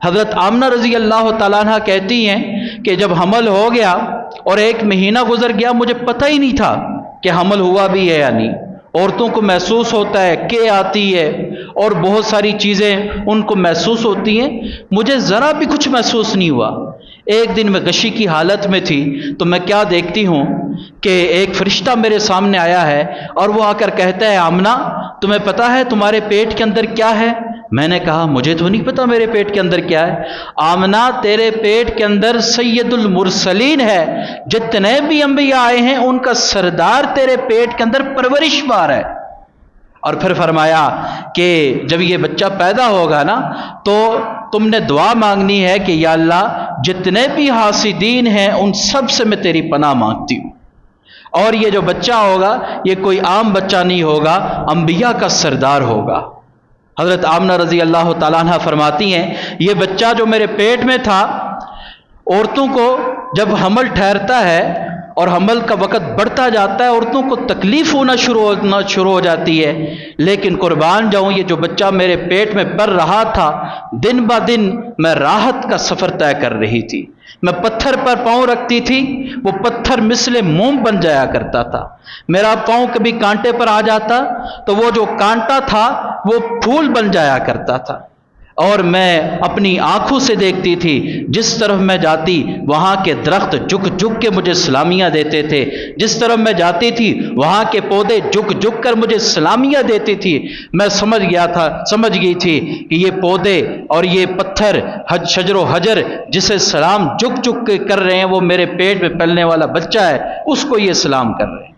حضرت آمنہ رضی اللہ تعالیٰ عنہ کہتی ہیں کہ جب حمل ہو گیا اور 1 مہینہ گزر گیا، مجھے پتہ ہی نہیں تھا کہ حمل ہوا بھی ہے یا نہیں۔ عورتوں کو محسوس ہوتا ہے کہ آتی ہے اور بہت ساری چیزیں ان کو محسوس ہوتی ہیں، مجھے ذرا بھی کچھ محسوس نہیں ہوا۔ ایک دن میں غشی کی حالت میں تھی تو میں کیا دیکھتی ہوں کہ ایک فرشتہ میرے سامنے آیا ہے اور وہ آ کر کہتا ہے، آمنہ تمہیں پتہ ہے تمہارے پیٹ کے اندر کیا ہے؟ میں نے کہا مجھے تو نہیں پتا میرے پیٹ کے اندر کیا ہے۔ آمنہ تیرے پیٹ کے اندر سید المرسلین ہے، جتنے بھی انبیاء آئے ہیں ان کا سردار تیرے پیٹ کے اندر پرورش پا رہا ہے۔ اور پھر فرمایا کہ جب یہ بچہ پیدا ہوگا نا تو تم نے دعا مانگنی ہے کہ یا اللہ جتنے بھی حاسدین ہیں ان سب سے میں تیری پناہ مانگتی ہوں، اور یہ جو بچہ ہوگا یہ کوئی عام بچہ نہیں ہوگا، انبیاء کا سردار ہوگا۔ حضرت آمنہ رضی اللہ تعالیٰ عنہ فرماتی ہیں یہ بچہ جو میرے پیٹ میں تھا، عورتوں کو جب حمل ٹھہرتا ہے اور حمل کا وقت بڑھتا جاتا ہے عورتوں کو تکلیف ہونا شروع ہو جاتی ہے، لیکن قربان جاؤں یہ جو بچہ میرے پیٹ میں پل رہا تھا دن با دن میں راحت کا سفر طے کر رہی تھی۔ میں پتھر پر پاؤں رکھتی تھی، وہ پتھر مثل موم بن جایا کرتا تھا۔ میرا پاؤں کبھی کانٹے پر آ جاتا تو وہ جو کانٹا تھا وہ پھول بن جایا کرتا تھا، اور میں اپنی آنکھوں سے دیکھتی تھی جس طرف میں جاتی وہاں کے درخت جھک جھک کے مجھے سلامیاں دیتے تھے، جس طرف میں جاتی تھی وہاں کے پودے جھک جھک کر مجھے سلامیاں دیتی تھی۔ میں سمجھ گئی تھی کہ یہ پودے اور یہ پتھر شجر و حجر جسے سلام جھک جھک کے کر رہے ہیں وہ میرے پیٹ میں پلنے والا بچہ ہے، اس کو یہ سلام کر رہے ہیں۔